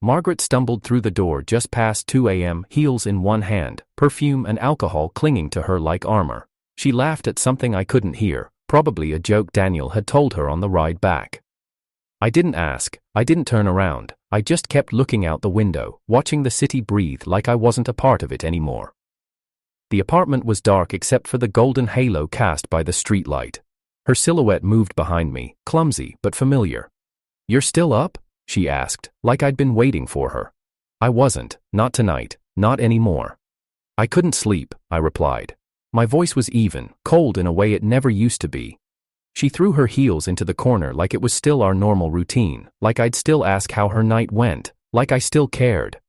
Margaret stumbled through the door just past 2 a.m., heels in one hand, perfume and alcohol clinging to her like armor. She laughed at something I couldn't hear, probably a joke Daniel had told her on the ride back. I didn't ask, I didn't turn around, I just kept looking out the window, watching the city breathe like I wasn't a part of it anymore. The apartment was dark except for the golden halo cast by the streetlight. Her silhouette moved behind me, clumsy but familiar. "You're still up?" she asked, like I'd been waiting for her. I wasn't, not tonight, not anymore. "I couldn't sleep," I replied. My voice was even, cold in a way it never used to be. She threw her heels into the corner like it was still our normal routine, like I'd still ask how her night went, like I still cared.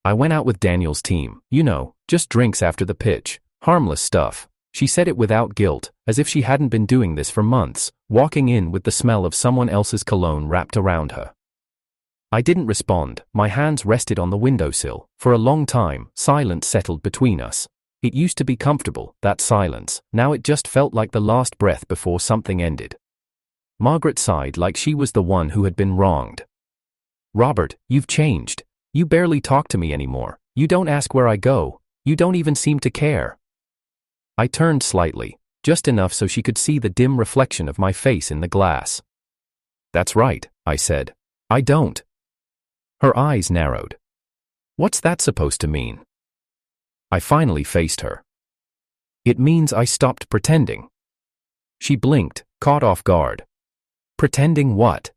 "I went out with Daniel's team, you know, just drinks after the pitch, harmless stuff." She said it without guilt, as if she hadn't been doing this for months, walking in with the smell of someone else's cologne wrapped around her. I didn't respond, my hands rested on the windowsill. For a long time, silence settled between us. It used to be comfortable, that silence, now it just felt like the last breath before something ended. Margaret sighed like she was the one who had been wronged. "Robert, you've changed. You barely talk to me anymore, you don't ask where I go, you don't even seem to care." I turned slightly, just enough so she could see the dim reflection of my face in the glass. "That's right," I said. "I don't." Her eyes narrowed. "What's that supposed to mean?" I finally faced her. "It means I stopped pretending." She blinked, caught off guard. "Pretending what?"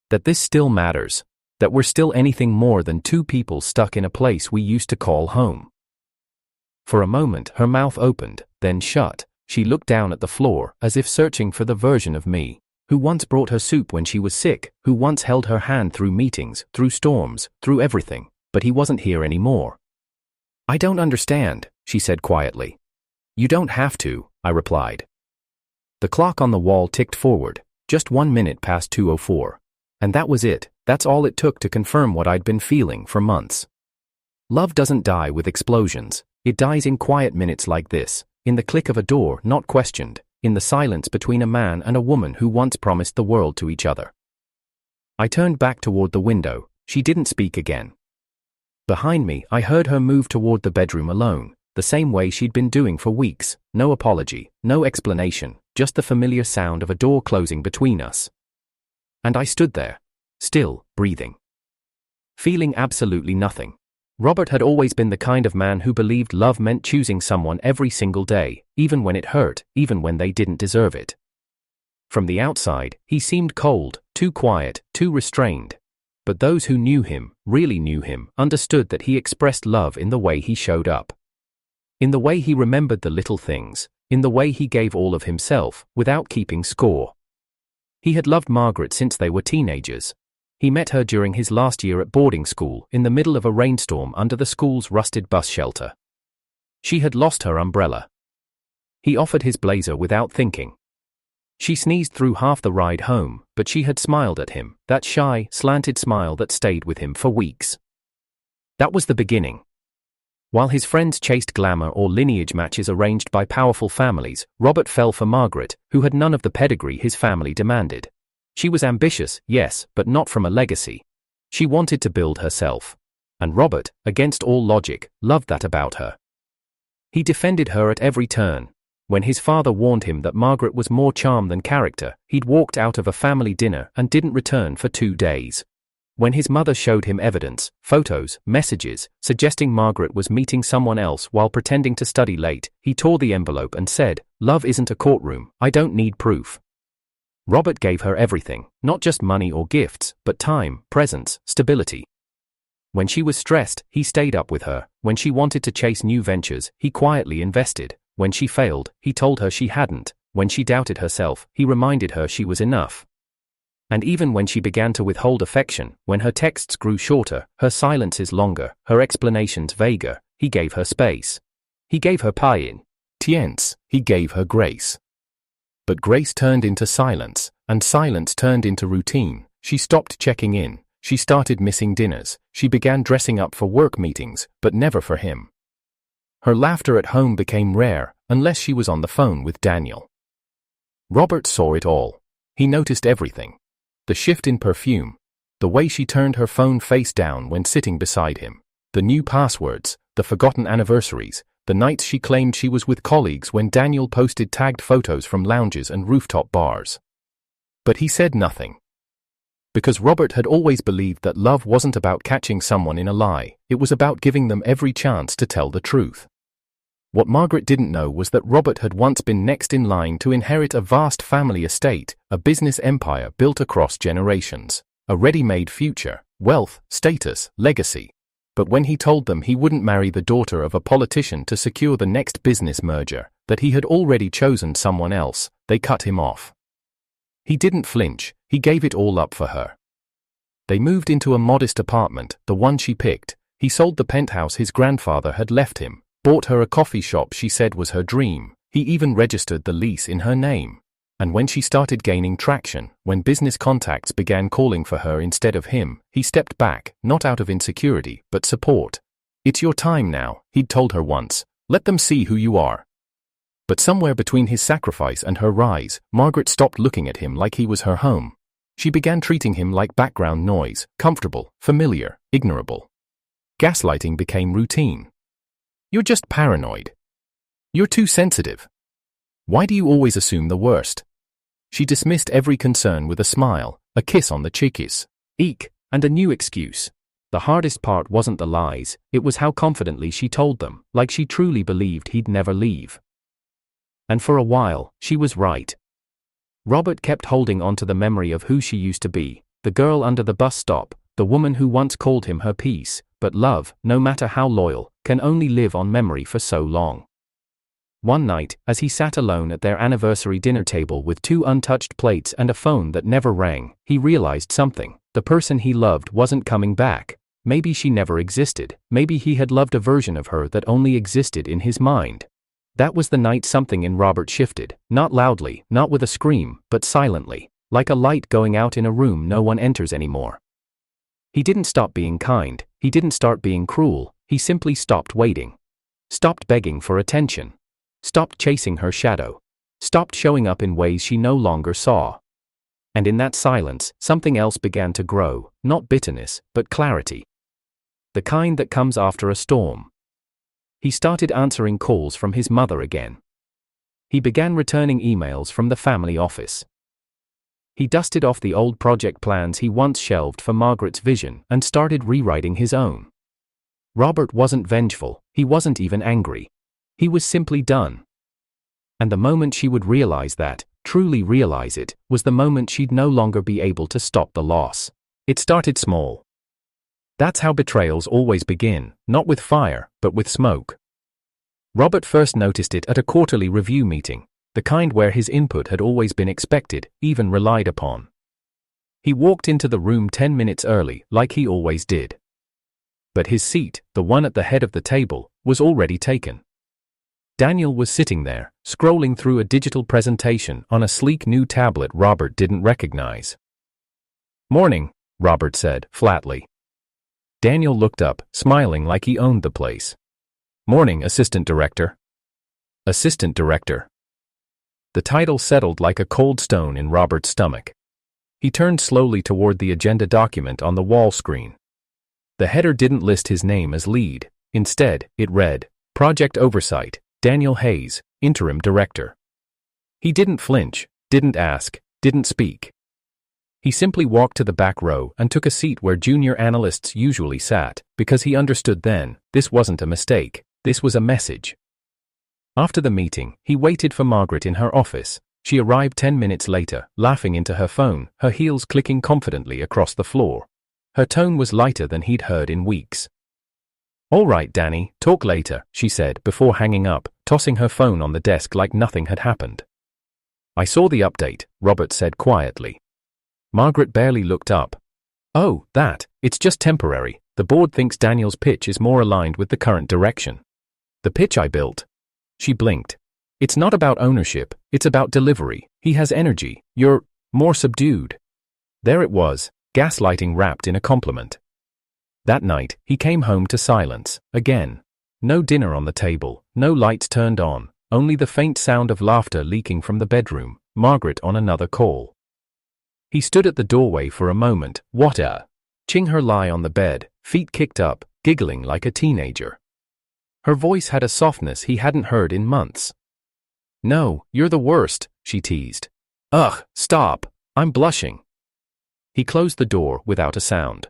"That this still matters. That we're still anything more than two people stuck in a place we used to call home." For a moment her mouth opened, then shut. She looked down at the floor, as if searching for the version of me, who once brought her soup when she was sick, who once held her hand through meetings, through storms, through everything, but he wasn't here anymore. "I don't understand," she said quietly. "You don't have to," I replied. The clock on the wall ticked forward, just 1 minute past 2:04. And that was it, that's all it took to confirm what I'd been feeling for months. Love doesn't die with explosions. It dies in quiet minutes like this, in the click of a door not questioned, in the silence between a man and a woman who once promised the world to each other. I turned back toward the window. She didn't speak again. Behind me, I heard her move toward the bedroom alone, the same way she'd been doing for weeks. No apology, no explanation, just the familiar sound of a door closing between us. And I stood there, still, breathing, feeling absolutely nothing. Robert had always been the kind of man who believed love meant choosing someone every single day, even when it hurt, even when they didn't deserve it. From the outside, he seemed cold, too quiet, too restrained. But those who knew him, really knew him, understood that he expressed love in the way he showed up. In the way he remembered the little things, in the way he gave all of himself, without keeping score. He had loved Margaret since they were teenagers. He met her during his last year at boarding school, in the middle of a rainstorm under the school's rusted bus shelter. She had lost her umbrella. He offered his blazer without thinking. She sneezed through half the ride home, but she had smiled at him, that shy, slanted smile that stayed with him for weeks. That was the beginning. While his friends chased glamour or lineage matches arranged by powerful families, Robert fell for Margaret, who had none of the pedigree his family demanded. She was ambitious, yes, but not from a legacy. She wanted to build herself. And Robert, against all logic, loved that about her. He defended her at every turn. When his father warned him that Margaret was more charm than character, he'd walked out of a family dinner and didn't return for 2 days. When his mother showed him evidence, photos, messages, suggesting Margaret was meeting someone else while pretending to study late, he tore the envelope and said, "Love isn't a courtroom, I don't need proof." Robert gave her everything, not just money or gifts, but time, presence, stability. When she was stressed, he stayed up with her. When she wanted to chase new ventures, he quietly invested. When she failed, he told her she hadn't. When she doubted herself, he reminded her she was enough. And even when she began to withhold affection, when her texts grew shorter, her silences longer, her explanations vaguer, he gave her space. He gave her patience. He gave her grace. But grace turned into silence, and silence turned into routine. She stopped checking in. She started missing dinners. She began dressing up for work meetings, but never for him. Her laughter at home became rare, unless she was on the phone with Daniel. Robert saw it all. He noticed everything. The shift in perfume, the The way she turned her phone face down when sitting beside him. The new passwords, the forgotten anniversaries, the nights she claimed she was with colleagues when Daniel posted tagged photos from lounges and rooftop bars. But he said nothing. Because Robert had always believed that love wasn't about catching someone in a lie, it was about giving them every chance to tell the truth. What Margaret didn't know was that Robert had once been next in line to inherit a vast family estate, a business empire built across generations, a ready-made future, wealth, status, legacy. But when he told them he wouldn't marry the daughter of a politician to secure the next business merger, that he had already chosen someone else, they cut him off. He didn't flinch, he gave it all up for her. They moved into a modest apartment, the one she picked. He sold the penthouse his grandfather had left him, bought her a coffee shop she said was her dream. He even registered the lease in her name. And when she started gaining traction, when business contacts began calling for her instead of him, he stepped back, not out of insecurity, but support. "It's your time now," he'd told her once. "Let them see who you are." But somewhere between his sacrifice and her rise, Margaret stopped looking at him like he was her home. She began treating him like background noise, comfortable, familiar, ignorable. Gaslighting became routine. "You're just paranoid. You're too sensitive. Why do you always assume the worst?" She dismissed every concern with a smile, a kiss on the cheeks, eek, and a new excuse. The hardest part wasn't the lies, it was how confidently she told them, like she truly believed he'd never leave. And for a while, she was right. Robert kept holding on to the memory of who she used to be, the girl under the bus stop, the woman who once called him her peace, but love, no matter how loyal, can only live on memory for so long. One night, as he sat alone at their anniversary dinner table with 2 untouched plates and a phone that never rang, he realized something. The person he loved wasn't coming back. Maybe she never existed, maybe he had loved a version of her that only existed in his mind. That was the night something in Robert shifted, not loudly, not with a scream, but silently, like a light going out in a room no one enters anymore. He didn't stop being kind, he didn't start being cruel, he simply stopped waiting. Stopped begging for attention. Stopped chasing her shadow. Stopped showing up in ways she no longer saw. And in that silence, something else began to grow, not bitterness, but clarity. The kind that comes after a storm. He started answering calls from his mother again. He began returning emails from the family office. He dusted off the old project plans he once shelved for Margaret's vision and started rewriting his own. Robert wasn't vengeful, he wasn't even angry. He was simply done. And the moment she would realize that, truly realize it, was the moment she'd no longer be able to stop the loss. It started small. That's how betrayals always begin, not with fire, but with smoke. Robert first noticed it at a quarterly review meeting, the kind where his input had always been expected, even relied upon. He walked into the room 10 minutes early, like he always did. But his seat, the one at the head of the table, was already taken. Daniel was sitting there, scrolling through a digital presentation on a sleek new tablet Robert didn't recognize. "Morning," Robert said, flatly. Daniel looked up, smiling like he owned the place. "Morning, Assistant Director." Assistant Director. The title settled like a cold stone in Robert's stomach. He turned slowly toward the agenda document on the wall screen. The header didn't list his name as lead. Instead, it read, Project Oversight, Daniel Hayes, Interim Director. He didn't flinch, didn't ask, didn't speak. He simply walked to the back row and took a seat where junior analysts usually sat, because he understood then, this wasn't a mistake, this was a message. After the meeting, he waited for Margaret in her office. She arrived 10 minutes later, laughing into her phone, her heels clicking confidently across the floor. Her tone was lighter than he'd heard in weeks. "All right, Danny, talk later," she said before hanging up, tossing her phone on the desk like nothing had happened. "I saw the update," Robert said quietly. Margaret barely looked up. "Oh, it's just temporary. The board thinks Daniel's pitch is more aligned with the current direction." "The pitch I built?" She blinked. "It's not about ownership, it's about delivery. He has energy, you're more subdued." There it was, gaslighting wrapped in a compliment. That night, he came home to silence, again. No dinner on the table, no lights turned on, only the faint sound of laughter leaking from the bedroom, Margaret on another call. He stood at the doorway for a moment. What a Ching her lie on the bed, feet kicked up, giggling like a teenager. Her voice had a softness he hadn't heard in months. "No, you're the worst," she teased. "Ugh, stop, I'm blushing." He closed the door without a sound.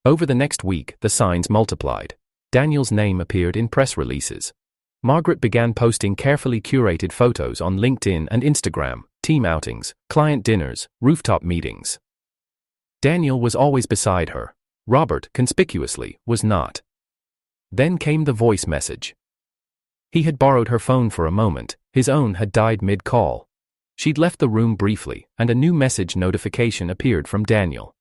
Over the next week, the signs multiplied. Daniel's name appeared in press releases. Margaret began posting carefully curated photos on LinkedIn and Instagram, team outings, client dinners, rooftop meetings. Daniel was always beside her. Robert, conspicuously, was not. Then came the voice message. He had borrowed her phone for a moment, his own had died mid-call. She'd left the room briefly, and a new message notification appeared from Daniel.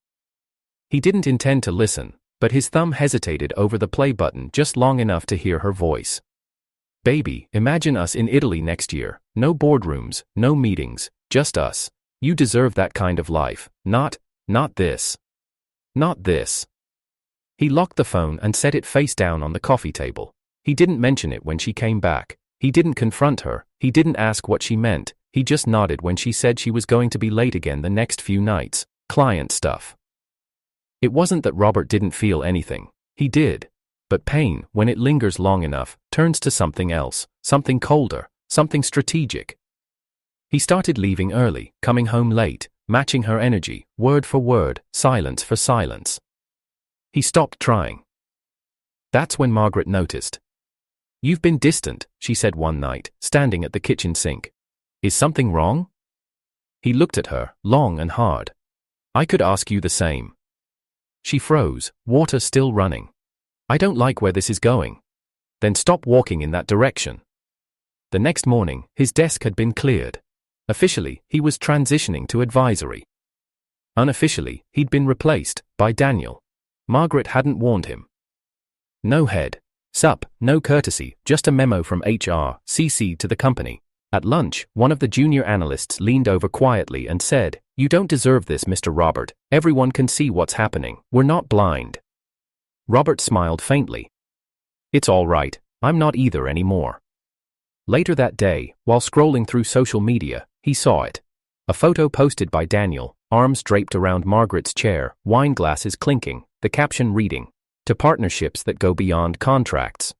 He didn't intend to listen, but his thumb hesitated over the play button just long enough to hear her voice. "Baby, imagine us in Italy next year, no boardrooms, no meetings, just us. You deserve that kind of life, not this. Not this." He locked the phone and set it face down on the coffee table. He didn't mention it when she came back. He didn't confront her, he didn't ask what she meant, he just nodded when she said she was going to be late again the next few nights. Client stuff. It wasn't that Robert didn't feel anything. He did. But pain, when it lingers long enough, turns to something else, something colder, something strategic. He started leaving early, coming home late, matching her energy, word for word, silence for silence. He stopped trying. That's when Margaret noticed. "You've been distant," she said one night, standing at the kitchen sink. "Is something wrong?" He looked at her, long and hard. "I could ask you the same." She froze, water still running. "I don't like where this is going." "Then stop walking in that direction." The next morning, his desk had been cleared. Officially, he was transitioning to advisory. Unofficially, he'd been replaced by Daniel. Margaret hadn't warned him. No head. Sup, no courtesy, just a memo from HR, CC'd to the company. At lunch, one of the junior analysts leaned over quietly and said, "You don't deserve this, Mr. Robert. Everyone can see what's happening. We're not blind." Robert smiled faintly. "It's all right. I'm not either anymore." Later that day, while scrolling through social media, he saw it. A photo posted by Daniel, arms draped around Margaret's chair, wine glasses clinking, the caption reading, "To partnerships that go beyond contracts."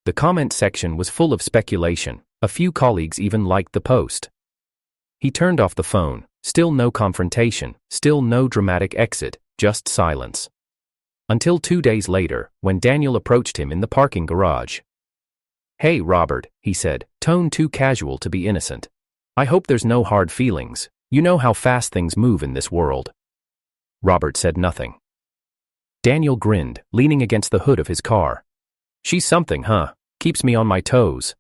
The comment section was full of speculation. A few colleagues even liked the post. He turned off the phone. Still no confrontation, still no dramatic exit, just silence. Until 2 days later, when Daniel approached him in the parking garage. "Hey, Robert," he said, tone too casual to be innocent. "I hope there's no hard feelings. You know how fast things move in this world." Robert said nothing. Daniel grinned, leaning against the hood of his car. "She's something, huh? Keeps me on my toes."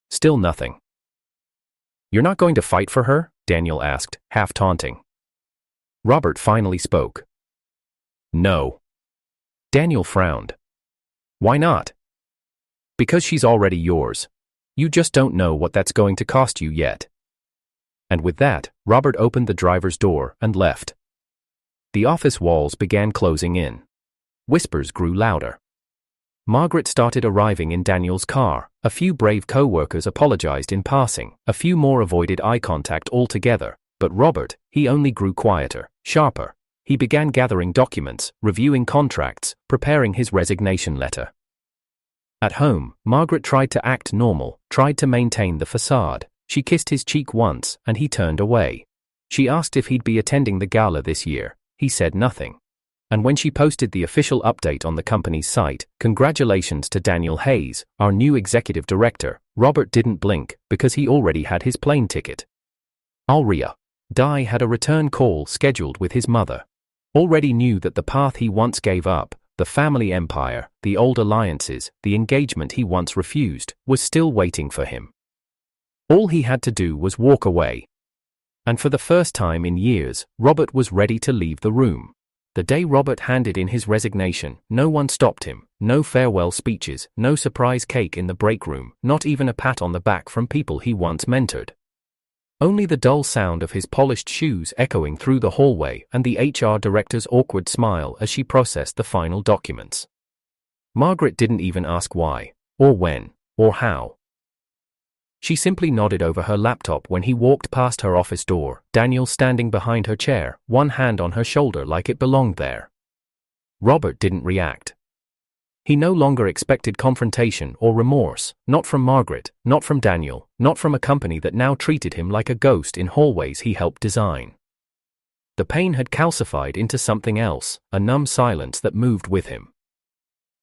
Still nothing. "You're not going to fight for her?" Daniel asked, half taunting. Robert finally spoke. "No." Daniel frowned. "Why not?" "Because she's already yours. You just don't know what that's going to cost you yet." And with that, Robert opened the driver's door and left. The office walls began closing in. Whispers grew louder. Margaret started arriving in Daniel's car. A few brave co-workers apologized in passing. A few more avoided eye contact altogether. But Robert, he only grew quieter, sharper. He began gathering documents, reviewing contracts, preparing his resignation letter. At home, Margaret tried to act normal, tried to maintain the facade. She kissed his cheek once, and he turned away. She asked if he'd be attending the gala this year. He said nothing. And when she posted the official update on the company's site, "Congratulations to Daniel Hayes, our new executive director," Robert didn't blink, because he already had his plane ticket. Alria. Di had a return call scheduled with his mother. Already knew that the path he once gave up, the family empire, the old alliances, the engagement he once refused, was still waiting for him. All he had to do was walk away. And for the first time in years, Robert was ready to leave the room. The day Robert handed in his resignation, no one stopped him, no farewell speeches, no surprise cake in the break room, not even a pat on the back from people he once mentored. Only the dull sound of his polished shoes echoing through the hallway and the HR director's awkward smile as she processed the final documents. Margaret didn't even ask why, or when, or how. She simply nodded over her laptop when he walked past her office door, Daniel standing behind her chair, one hand on her shoulder like it belonged there. Robert didn't react. He no longer expected confrontation or remorse, not from Margaret, not from Daniel, not from a company that now treated him like a ghost in hallways he helped design. The pain had calcified into something else, a numb silence that moved with him.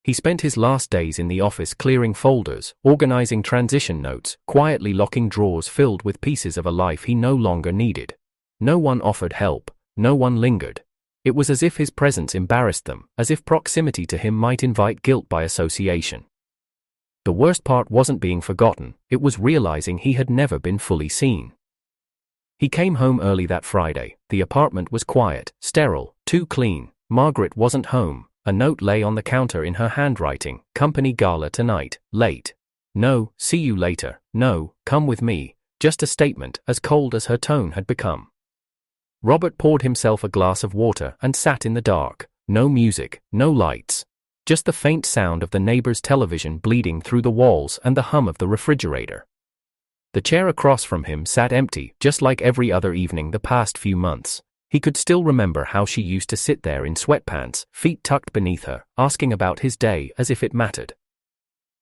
He spent his last days in the office clearing folders, organizing transition notes, quietly locking drawers filled with pieces of a life he no longer needed. No one offered help, no one lingered. It was as if his presence embarrassed them, as if proximity to him might invite guilt by association. The worst part wasn't being forgotten, it was realizing he had never been fully seen. He came home early that Friday. The apartment was quiet, sterile, too clean. Margaret wasn't home. A note lay on the counter in her handwriting, company gala tonight, late. No, see you later, no, come with me, just a statement as cold as her tone had become. Robert poured himself a glass of water and sat in the dark, no music, no lights. Just the faint sound of the neighbor's television bleeding through the walls and the hum of the refrigerator. The chair across from him sat empty, just like every other evening the past few months. He could still remember how she used to sit there in sweatpants, feet tucked beneath her, asking about his day as if it mattered.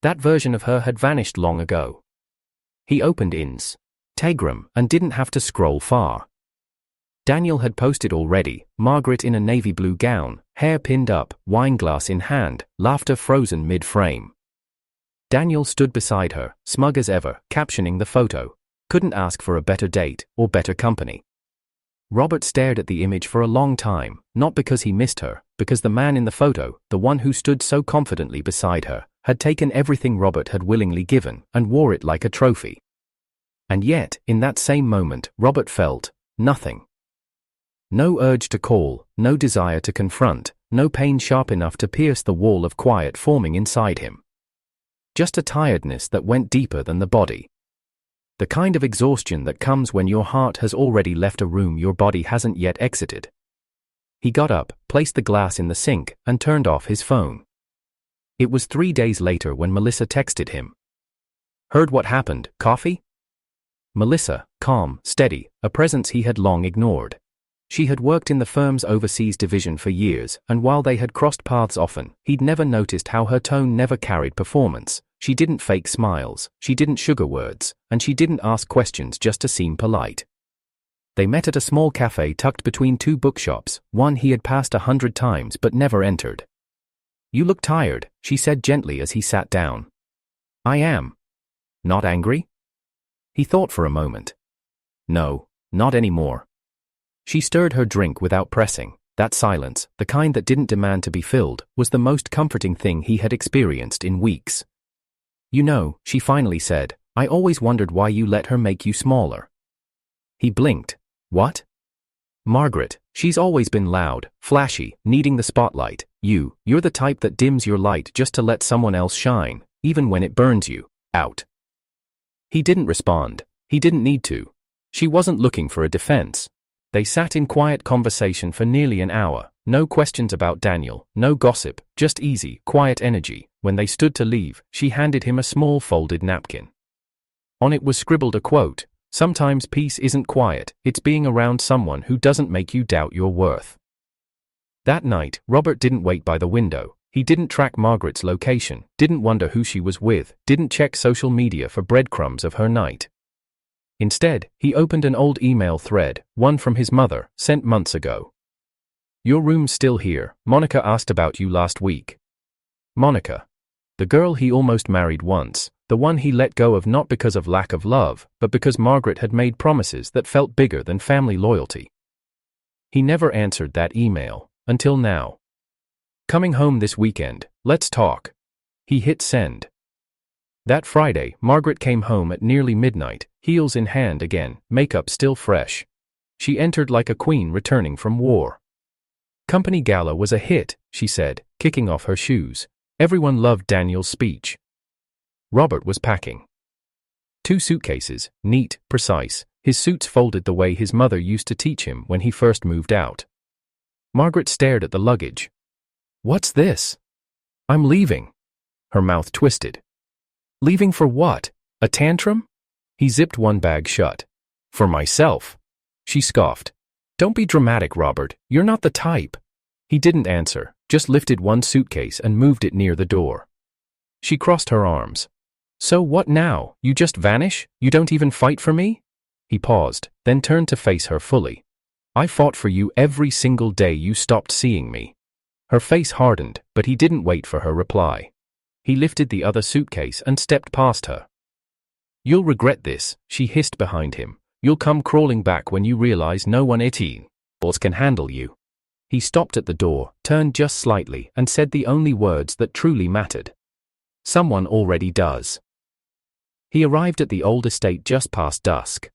That version of her had vanished long ago. He opened Instagram and didn't have to scroll far. Daniel had posted already, Margaret in a navy blue gown, hair pinned up, wine glass in hand, laughter frozen mid-frame. Daniel stood beside her, smug as ever, captioning the photo. Couldn't ask for a better date or better company. Robert stared at the image for a long time, not because he missed her, because the man in the photo, the one who stood so confidently beside her, had taken everything Robert had willingly given and wore it like a trophy. And yet, in that same moment, Robert felt nothing. No urge to call, no desire to confront, no pain sharp enough to pierce the wall of quiet forming inside him. Just a tiredness that went deeper than the body. The kind of exhaustion that comes when your heart has already left a room your body hasn't yet exited. He got up, placed the glass in the sink, and turned off his phone. It was 3 days later when Melissa texted him. Heard what happened, coffee? Melissa, calm, steady, a presence he had long ignored. She had worked in the firm's overseas division for years, and while they had crossed paths often, he'd never noticed how her tone never carried performance. She didn't fake smiles, she didn't sugar words, and she didn't ask questions just to seem polite. They met at a small cafe tucked between two bookshops, one he had passed 100 times but never entered. You look tired, she said gently as he sat down. I am. Not angry? He thought for a moment. No, not anymore. She stirred her drink without pressing. That silence, the kind that didn't demand to be filled, was the most comforting thing he had experienced in weeks. You know, she finally said, I always wondered why you let her make you smaller. He blinked. What? Margaret, she's always been loud, flashy, needing the spotlight. You're the type that dims your light just to let someone else shine, even when it burns you out. He didn't respond. He didn't need to. She wasn't looking for a defense. They sat in quiet conversation for nearly an hour, no questions about Daniel, no gossip, just easy, quiet energy. When they stood to leave, she handed him a small folded napkin. On it was scribbled a quote, sometimes peace isn't quiet, it's being around someone who doesn't make you doubt your worth. That night, Robert didn't wait by the window. He didn't track Margaret's location, didn't wonder who she was with, didn't check social media for breadcrumbs of her night. Instead, he opened an old email thread, one from his mother, sent months ago. Your room's still here. Monica asked about you last week. Monica. The girl he almost married once, the one he let go of not because of lack of love, but because Margaret had made promises that felt bigger than family loyalty. He never answered that email, until now. Coming home this weekend, let's talk. He hit send. That Friday, Margaret came home at nearly midnight, heels in hand again, makeup still fresh. She entered like a queen returning from war. Company gala was a hit, she said, kicking off her shoes. Everyone loved Daniel's speech. Robert was packing. 2 suitcases, neat, precise, his suits folded the way his mother used to teach him when he first moved out. Margaret stared at the luggage. What's this? I'm leaving. Her mouth twisted. Leaving for what? A tantrum? He zipped one bag shut. For myself. She scoffed. Don't be dramatic, Robert, you're not the type. He didn't answer, just lifted one suitcase and moved it near the door. She crossed her arms. So what now, you just vanish? You don't even fight for me? He paused, then turned to face her fully. I fought for you every single day you stopped seeing me. Her face hardened, but he didn't wait for her reply. He lifted the other suitcase and stepped past her. You'll regret this, she hissed behind him. You'll come crawling back when you realize no one else can handle you. He stopped at the door, turned just slightly, and said the only words that truly mattered. Someone already does. He arrived at the old estate just past dusk.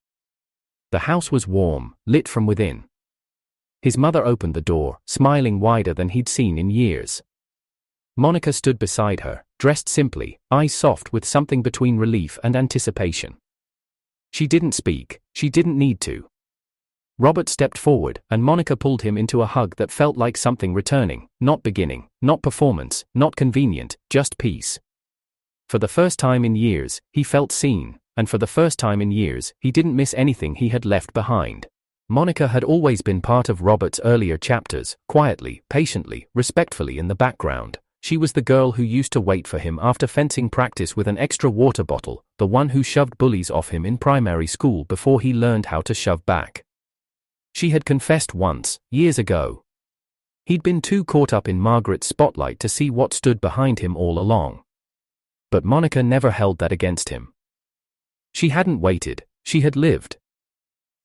The house was warm, lit from within. His mother opened the door, smiling wider than he'd seen in years. Monica stood beside her, dressed simply, eyes soft with something between relief and anticipation. She didn't speak, she didn't need to. Robert stepped forward, and Monica pulled him into a hug that felt like something returning, not beginning, not performance, not convenient, just peace. For the first time in years, he felt seen, and for the first time in years, he didn't miss anything he had left behind. Monica had always been part of Robert's earlier chapters, quietly, patiently, respectfully in the background. She was the girl who used to wait for him after fencing practice with an extra water bottle, the one who shoved bullies off him in primary school before he learned how to shove back. She had confessed once, years ago. He'd been too caught up in Margaret's spotlight to see what stood behind him all along. But Monica never held that against him. She hadn't waited, she had lived.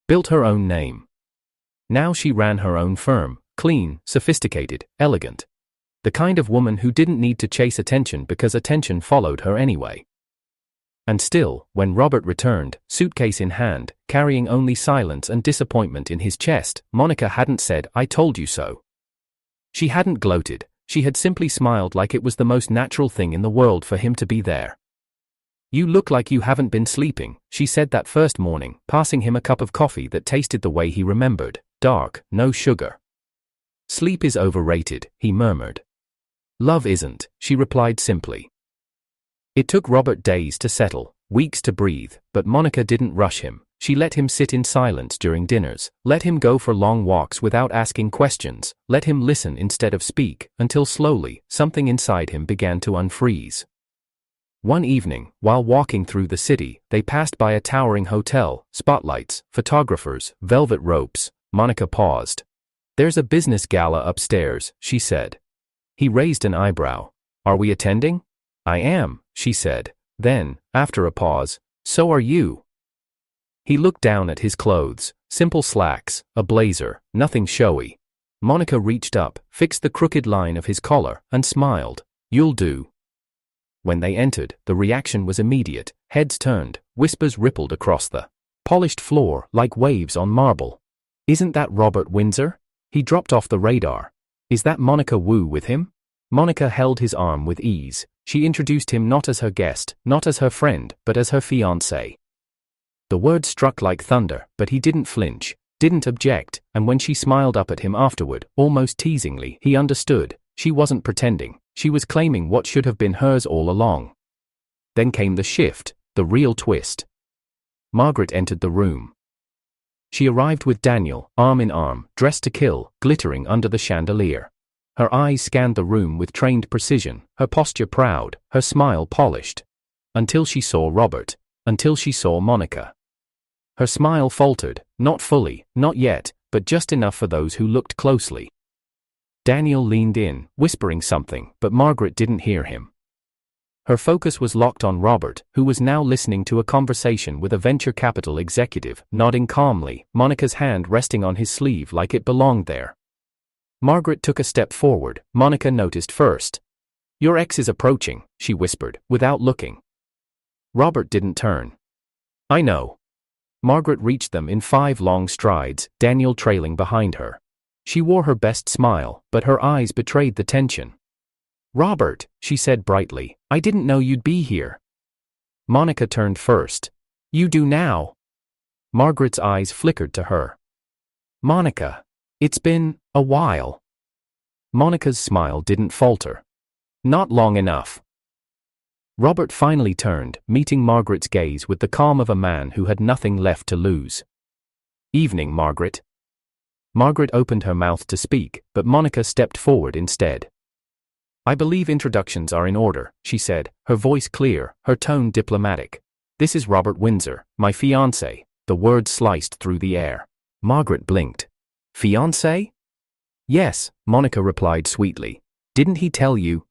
Built her own name. Now she ran her own firm, clean, sophisticated, elegant. The kind of woman who didn't need to chase attention because attention followed her anyway. And still, when Robert returned, suitcase in hand, carrying only silence and disappointment in his chest, Monica hadn't said, "I told you so." She hadn't gloated, she had simply smiled like it was the most natural thing in the world for him to be there. "You look like you haven't been sleeping," she said that first morning, passing him a cup of coffee that tasted the way he remembered, dark, no sugar. "Sleep is overrated," he murmured. "Love isn't," she replied simply. It took Robert days to settle, weeks to breathe, but Monica didn't rush him. She let him sit in silence during dinners, let him go for long walks without asking questions, let him listen instead of speak, until slowly, something inside him began to unfreeze. One evening, while walking through the city, they passed by a towering hotel, spotlights, photographers, velvet ropes. Monica paused. "There's a business gala upstairs," she said. He raised an eyebrow. "Are we attending?" "I am," she said. Then, after a pause, "So are you." He looked down at his clothes, simple slacks, a blazer, nothing showy. Monica reached up, fixed the crooked line of his collar, and smiled. "You'll do." When they entered, the reaction was immediate. Heads turned, whispers rippled across the polished floor like waves on marble. "Isn't that Robert Windsor?" He dropped off the radar. "Is that Monica Wu with him?" Monica held his arm with ease. She introduced him not as her guest, not as her friend, but as her fiancé. The word struck like thunder, but he didn't flinch, didn't object, and when she smiled up at him afterward, almost teasingly, he understood. She wasn't pretending, she was claiming what should have been hers all along. Then came the shift, the real twist. Margaret entered the room. She arrived with Daniel, arm in arm, dressed to kill, glittering under the chandelier. Her eyes scanned the room with trained precision, her posture proud, her smile polished. Until she saw Robert, until she saw Monica. Her smile faltered, not fully, not yet, but just enough for those who looked closely. Daniel leaned in, whispering something, but Margaret didn't hear him. Her focus was locked on Robert, who was now listening to a conversation with a venture capital executive, nodding calmly, Monica's hand resting on his sleeve like it belonged there. Margaret took a step forward. Monica noticed first. "Your ex is approaching," she whispered, without looking. Robert didn't turn. "I know." Margaret reached them in 5 long strides, Daniel trailing behind her. She wore her best smile, but her eyes betrayed the tension. "Robert," she said brightly, "I didn't know you'd be here." Monica turned first. "You do now." Margaret's eyes flickered to her. "Monica. It's been a while." Monica's smile didn't falter. "Not long enough." Robert finally turned, meeting Margaret's gaze with the calm of a man who had nothing left to lose. "Evening, Margaret." Margaret opened her mouth to speak, but Monica stepped forward instead. "I believe introductions are in order," she said, her voice clear, her tone diplomatic. "This is Robert Windsor, my fiancé." The words sliced through the air. Margaret blinked. "Fiancé?" "Yes," Monica replied sweetly. "Didn't he tell you?"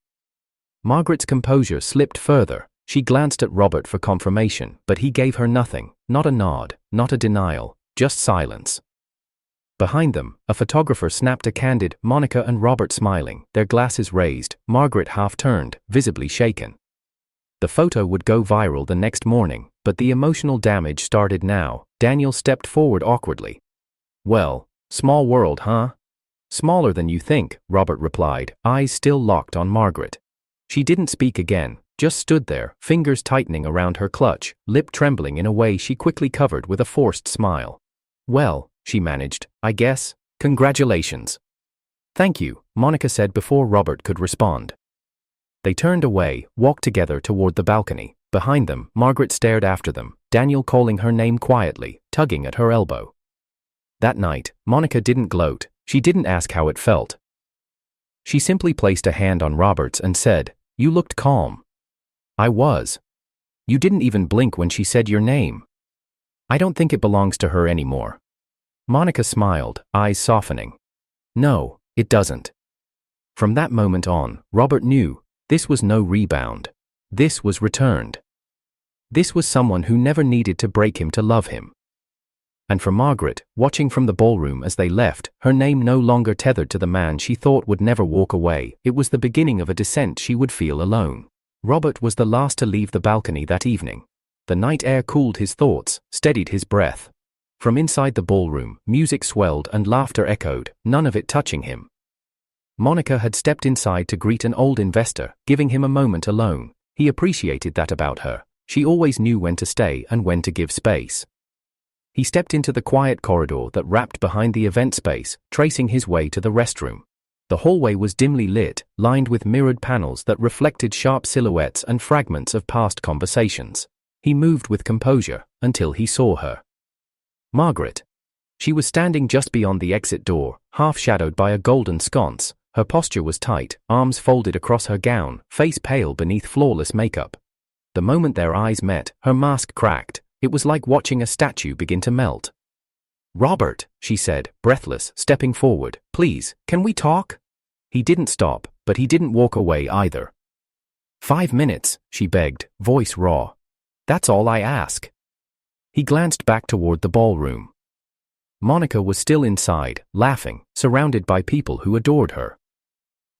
Margaret's composure slipped further. She glanced at Robert for confirmation, but he gave her nothing, not a nod, not a denial, just silence. Behind them, a photographer snapped a candid, Monica and Robert smiling, their glasses raised, Margaret half-turned, visibly shaken. The photo would go viral the next morning, but the emotional damage started now. Daniel stepped forward awkwardly. "Well, small world, huh?" "Smaller than you think," Robert replied, eyes still locked on Margaret. She didn't speak again, just stood there, fingers tightening around her clutch, lip trembling in a way she quickly covered with a forced smile. "Well," she managed, "I guess. Congratulations." "Thank you," Monica said before Robert could respond. They turned away, walked together toward the balcony. Behind them, Margaret stared after them, Daniel calling her name quietly, tugging at her elbow. That night, Monica didn't gloat, she didn't ask how it felt. She simply placed a hand on Robert's and said, "You looked calm." "I was." "You didn't even blink when she said your name." "I don't think it belongs to her anymore." Monica smiled, eyes softening. "No, it doesn't." From that moment on, Robert knew, this was no rebound. This was returned. This was someone who never needed to break him to love him. And for Margaret, watching from the ballroom as they left, her name no longer tethered to the man she thought would never walk away, it was the beginning of a descent she would feel alone. Robert was the last to leave the balcony that evening. The night air cooled his thoughts, steadied his breath. From inside the ballroom, music swelled and laughter echoed, none of it touching him. Monica had stepped inside to greet an old investor, giving him a moment alone. He appreciated that about her. She always knew when to stay and when to give space. He stepped into the quiet corridor that wrapped behind the event space, tracing his way to the restroom. The hallway was dimly lit, lined with mirrored panels that reflected sharp silhouettes and fragments of past conversations. He moved with composure, until he saw her. Margaret. She was standing just beyond the exit door, half-shadowed by a golden sconce. Her posture was tight, arms folded across her gown, face pale beneath flawless makeup. The moment their eyes met, her mask cracked. It was like watching a statue begin to melt. "Robert," she said, breathless, stepping forward, "please, can we talk?" He didn't stop, but he didn't walk away either. "5 minutes," she begged, voice raw. "That's all I ask." He glanced back toward the ballroom. Monica was still inside, laughing, surrounded by people who adored her.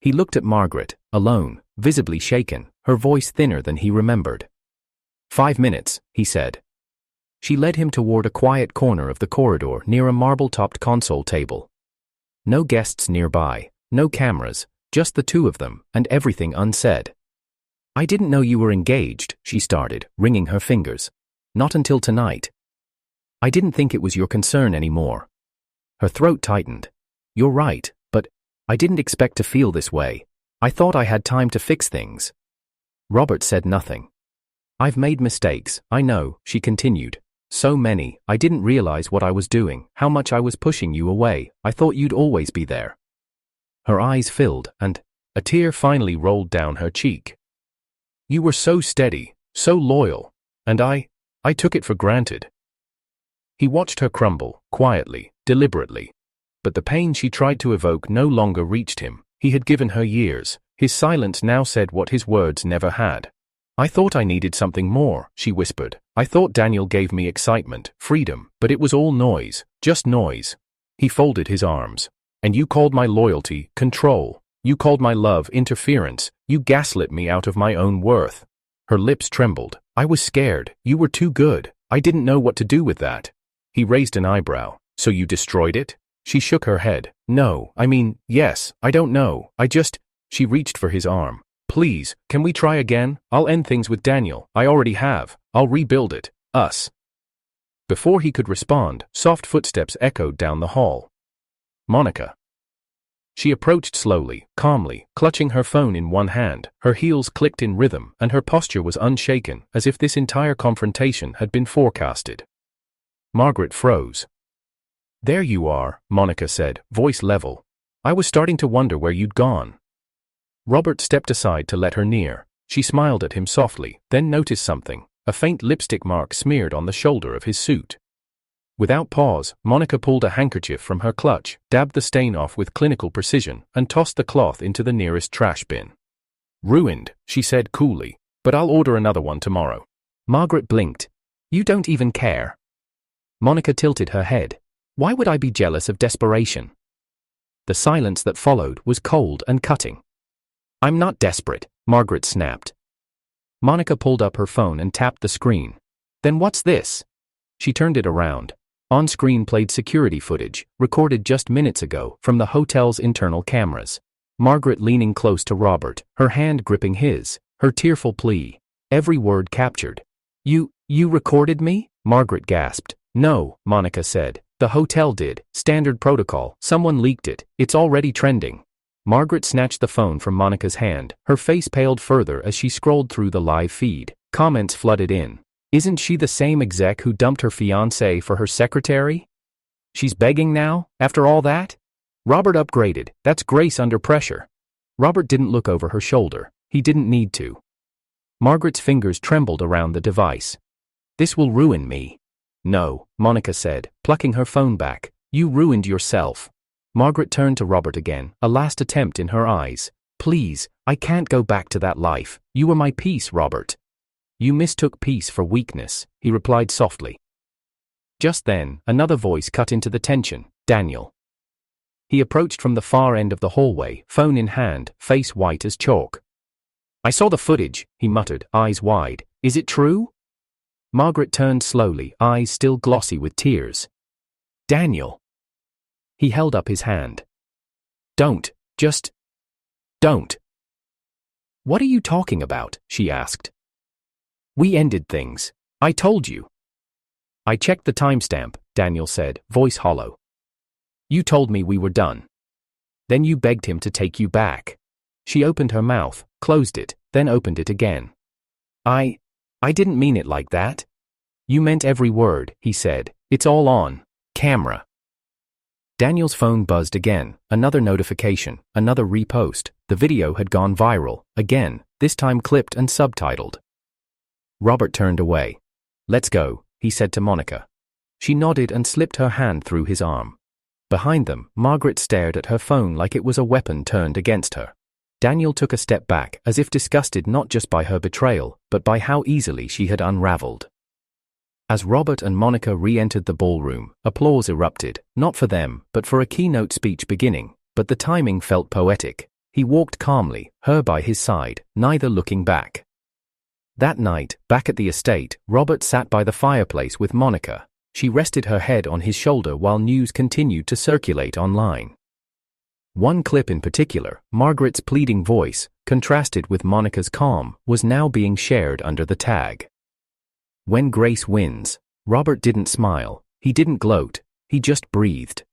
He looked at Margaret, alone, visibly shaken, her voice thinner than he remembered. "5 minutes," he said. She led him toward a quiet corner of the corridor near a marble-topped console table. No guests nearby, no cameras, just the two of them, and everything unsaid. "I didn't know you were engaged," she started, wringing her fingers. "Not until tonight. I didn't think it was your concern anymore." Her throat tightened. "You're right, but I didn't expect to feel this way. I thought I had time to fix things." Robert said nothing. "I've made mistakes, I know," she continued. "So many, I didn't realize what I was doing, how much I was pushing you away. I thought you'd always be there." Her eyes filled, and a tear finally rolled down her cheek. "You were so steady, so loyal, and I took it for granted." He watched her crumble, quietly, deliberately. But the pain she tried to evoke no longer reached him. He had given her years. His silence now said what his words never had. "I thought I needed something more," she whispered. "I thought Daniel gave me excitement, freedom, but it was all noise, just noise." He folded his arms. "And you called my loyalty control. You called my love interference. You gaslit me out of my own worth." Her lips trembled. "I was scared. You were too good. I didn't know what to do with that." He raised an eyebrow. "So you destroyed it?" She shook her head. "No, I mean, yes, I don't know. She reached for his arm. "Please, can we try again? I'll end things with Daniel. I already have. I'll rebuild it. Us." Before he could respond, soft footsteps echoed down the hall. "Monica." She approached slowly, calmly, clutching her phone in one hand. Her heels clicked in rhythm, and her posture was unshaken, as if this entire confrontation had been forecasted. Margaret froze. "There you are," Monica said, voice level. "I was starting to wonder where you'd gone." Robert stepped aside to let her near. She smiled at him softly, then noticed something, a faint lipstick mark smeared on the shoulder of his suit. Without pause, Monica pulled a handkerchief from her clutch, dabbed the stain off with clinical precision, and tossed the cloth into the nearest trash bin. "Ruined," she said coolly, "but I'll order another one tomorrow." Margaret blinked. "You don't even care." Monica tilted her head. "Why would I be jealous of desperation?" The silence that followed was cold and cutting. "I'm not desperate," Margaret snapped. Monica pulled up her phone and tapped the screen. "Then what's this?" She turned it around. On screen played security footage, recorded just minutes ago, from the hotel's internal cameras. Margaret leaning close to Robert, her hand gripping his, her tearful plea. Every word captured. You recorded me?" Margaret gasped. "No," Monica said. "The hotel did. Standard protocol. Someone leaked it. It's already trending." Margaret snatched the phone from Monica's hand. Her face paled further as she scrolled through the live feed. Comments flooded in. "Isn't she the same exec who dumped her fiancé for her secretary? She's begging now, after all that? Robert upgraded. That's grace under pressure." Robert didn't look over her shoulder. He didn't need to. Margaret's fingers trembled around the device. "This will ruin me." "No," Monica said, plucking her phone back. "You ruined yourself." Margaret turned to Robert again, a last attempt in her eyes. "Please, I can't go back to that life. You were my peace, Robert." "You mistook peace for weakness," he replied softly. Just then, another voice cut into the tension. "Daniel." He approached from the far end of the hallway, phone in hand, face white as chalk. "I saw the footage," he muttered, eyes wide. "Is it true?" Margaret turned slowly, eyes still glossy with tears. "Daniel." He held up his hand. "Don't. Just don't." "What are you talking about?" she asked. "We ended things. I told you." "I checked the timestamp," Daniel said, voice hollow. "You told me we were done. Then you begged him to take you back." She opened her mouth, closed it, then opened it again. I didn't mean it like that." "You meant every word," he said. "It's all on camera." Daniel's phone buzzed again, another notification, another repost. The video had gone viral, again, this time clipped and subtitled. Robert turned away. "Let's go," he said to Monica. She nodded and slipped her hand through his arm. Behind them, Margaret stared at her phone like it was a weapon turned against her. Daniel took a step back, as if disgusted not just by her betrayal, but by how easily she had unraveled. As Robert and Monica re-entered the ballroom, applause erupted, not for them, but for a keynote speech beginning, but the timing felt poetic. He walked calmly, her by his side, neither looking back. That night, back at the estate, Robert sat by the fireplace with Monica. She rested her head on his shoulder while news continued to circulate online. One clip in particular, Margaret's pleading voice, contrasted with Monica's calm, was now being shared under the tag. "When grace wins." Robert didn't smile, he didn't gloat, he just breathed.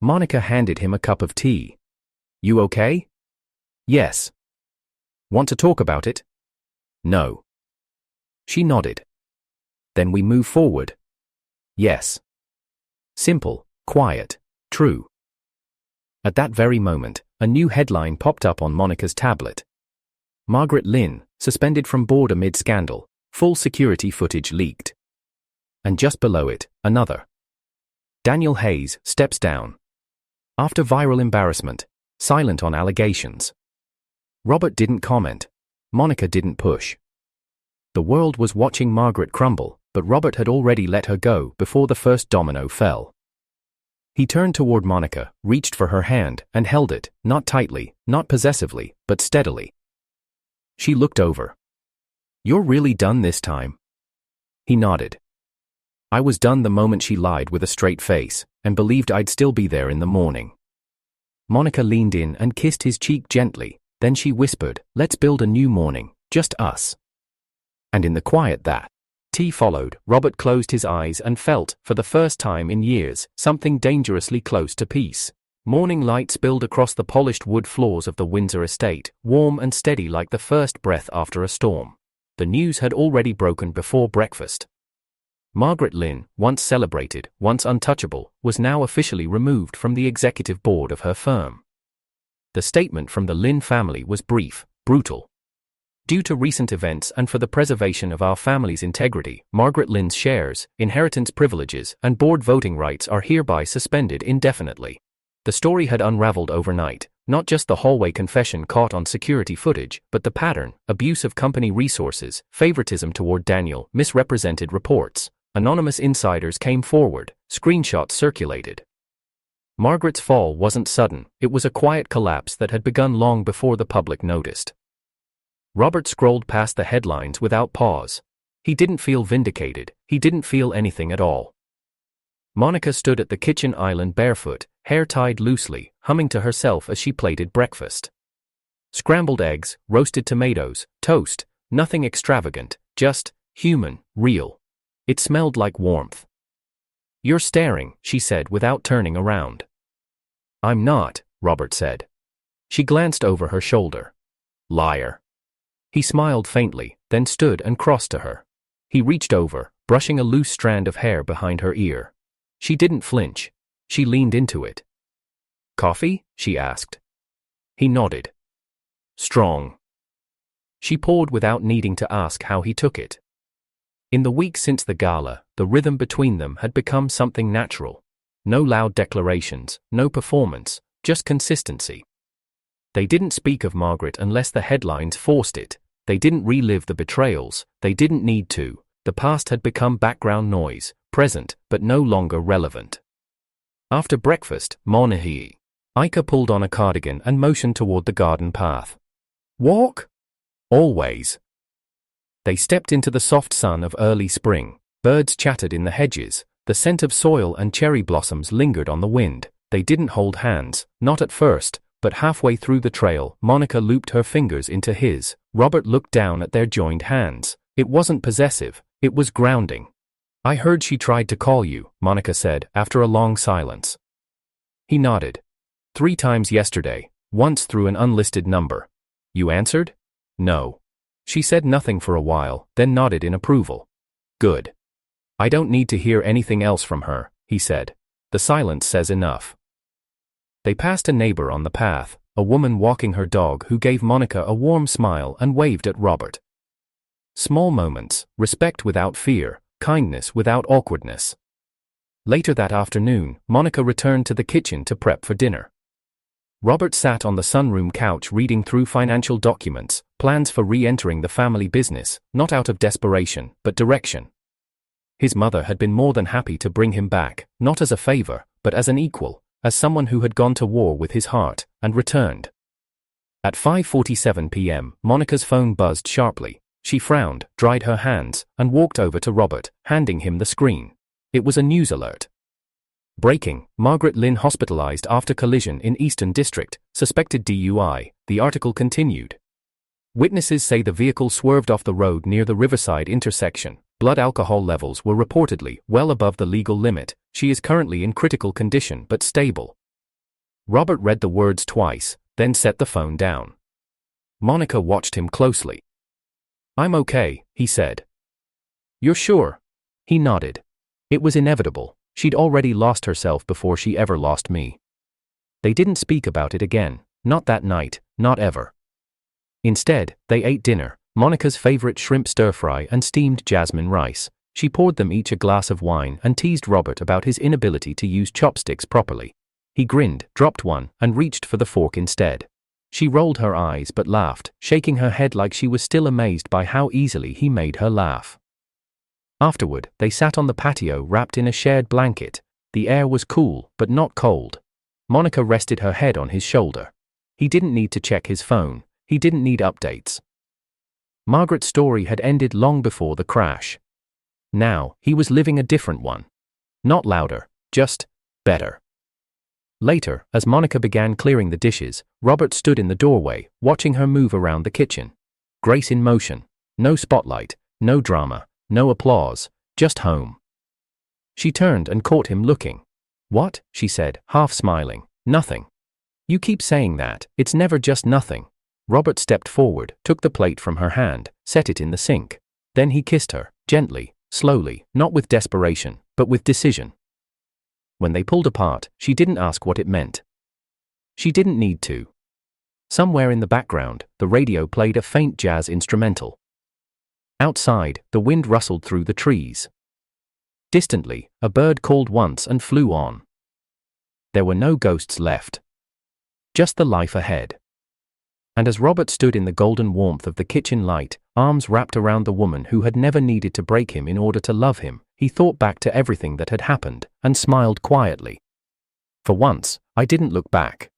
Monica handed him a cup of tea. "You okay?" "Yes." "Want to talk about it?" "No." She nodded. "Then we move forward?" "Yes." Simple, quiet, true. At that very moment, a new headline popped up on Monica's tablet. Margaret Lynn, suspended from board amid scandal, full security footage leaked. And just below it, another. Daniel Hayes steps down. After viral embarrassment, silent on allegations. Robert didn't comment. Monica didn't push. The world was watching Margaret crumble, but Robert had already let her go before the first domino fell. He turned toward Monica, reached for her hand, and held it, not tightly, not possessively, but steadily. She looked over. "You're really done this time?" He nodded. "I was done the moment she lied with a straight face, and believed I'd still be there in the morning." Monica leaned in and kissed his cheek gently, then she whispered, "Let's build a new morning, just us." And in the quiet that tea followed, Robert closed his eyes and felt, for the first time in years, something dangerously close to peace. Morning light spilled across the polished wood floors of the Windsor estate, warm and steady like the first breath after a storm. The news had already broken before breakfast. Margaret Lynn, once celebrated, once untouchable, was now officially removed from the executive board of her firm. The statement from the Lynn family was brief, brutal. Due to recent events and for the preservation of our family's integrity, Margaret Lynn's shares, inheritance privileges, and board voting rights are hereby suspended indefinitely. The story had unraveled overnight, not just the hallway confession caught on security footage, but the pattern: abuse of company resources, favoritism toward Daniel, misrepresented reports. Anonymous insiders came forward, screenshots circulated. Margaret's fall wasn't sudden, it was a quiet collapse that had begun long before the public noticed. Robert scrolled past the headlines without pause. He didn't feel vindicated, he didn't feel anything at all. Monica stood at the kitchen island barefoot, hair tied loosely, humming to herself as she plated breakfast. Scrambled eggs, roasted tomatoes, toast, nothing extravagant, just human, real. It smelled like warmth. "You're staring," she said without turning around. "I'm not," Robert said. She glanced over her shoulder. "Liar." He smiled faintly, then stood and crossed to her. He reached over, brushing a loose strand of hair behind her ear. She didn't flinch. She leaned into it. "Coffee?" she asked. He nodded. "Strong." She poured without needing to ask how he took it. In the week since the gala, the rhythm between them had become something natural. No loud declarations, no performance, just consistency. They didn't speak of Margaret unless the headlines forced it. They didn't relive the betrayals, they didn't need to. The past had become background noise, present, but no longer relevant. After breakfast, Ika pulled on a cardigan and motioned toward the garden path. "Walk?" "Always." They stepped into the soft sun of early spring. Birds chattered in the hedges. The scent of soil and cherry blossoms lingered on the wind. They didn't hold hands, not at first, but halfway through the trail, Monica looped her fingers into his. Robert looked down at their joined hands. It wasn't possessive, it was grounding. "I heard she tried to call you," Monica said, after a long silence. He nodded. 3 times yesterday, once through an unlisted number. "You answered?" "No." She said nothing for a while, then nodded in approval. "Good. I don't need to hear anything else from her," he said. "The silence says enough." They passed a neighbor on the path, a woman walking her dog who gave Monica a warm smile and waved at Robert. Small moments, respect without fear, kindness without awkwardness. Later that afternoon, Monica returned to the kitchen to prep for dinner. Robert sat on the sunroom couch reading through financial documents, plans for re-entering the family business, not out of desperation, but direction. His mother had been more than happy to bring him back, not as a favor, but as an equal, as someone who had gone to war with his heart, and returned. At 5:47 p.m., Monica's phone buzzed sharply. She frowned, dried her hands, and walked over to Robert, handing him the screen. It was a news alert. Breaking: Margaret Lynn hospitalized after collision in Eastern District, suspected DUI, the article continued. Witnesses say the vehicle swerved off the road near the Riverside intersection. Blood alcohol levels were reportedly well above the legal limit. She is currently in critical condition but stable. Robert read the words twice, then set the phone down. Monica watched him closely. "I'm okay," he said. "You're sure?" He nodded. It was inevitable. She'd already lost herself before she ever lost me. They didn't speak about it again, not that night, not ever. Instead, they ate dinner, Monica's favorite shrimp stir-fry and steamed jasmine rice. She poured them each a glass of wine and teased Robert about his inability to use chopsticks properly. He grinned, dropped one, and reached for the fork instead. She rolled her eyes but laughed, shaking her head like she was still amazed by how easily he made her laugh. Afterward, they sat on the patio wrapped in a shared blanket. The air was cool, but not cold. Monica rested her head on his shoulder. He didn't need to check his phone. He didn't need updates. Margaret's story had ended long before the crash. Now, he was living a different one. Not louder, just better. Later, as Monica began clearing the dishes, Robert stood in the doorway, watching her move around the kitchen. Grace in motion. No spotlight, no drama, no applause, just home. She turned and caught him looking. "What?" she said, half smiling. Nothing. You keep saying that, it's never just nothing. Robert stepped forward, took the plate from her hand, set it in the sink. Then he kissed her, gently, slowly, not with desperation, but with decision. When they pulled apart, she didn't ask what it meant. She didn't need to. Somewhere in the background, the radio played a faint jazz instrumental. Outside, the wind rustled through the trees. Distantly, a bird called once and flew on. There were no ghosts left. Just the life ahead. And as Robert stood in the golden warmth of the kitchen light, arms wrapped around the woman who had never needed to break him in order to love him, he thought back to everything that had happened, and smiled quietly. For once, I didn't look back.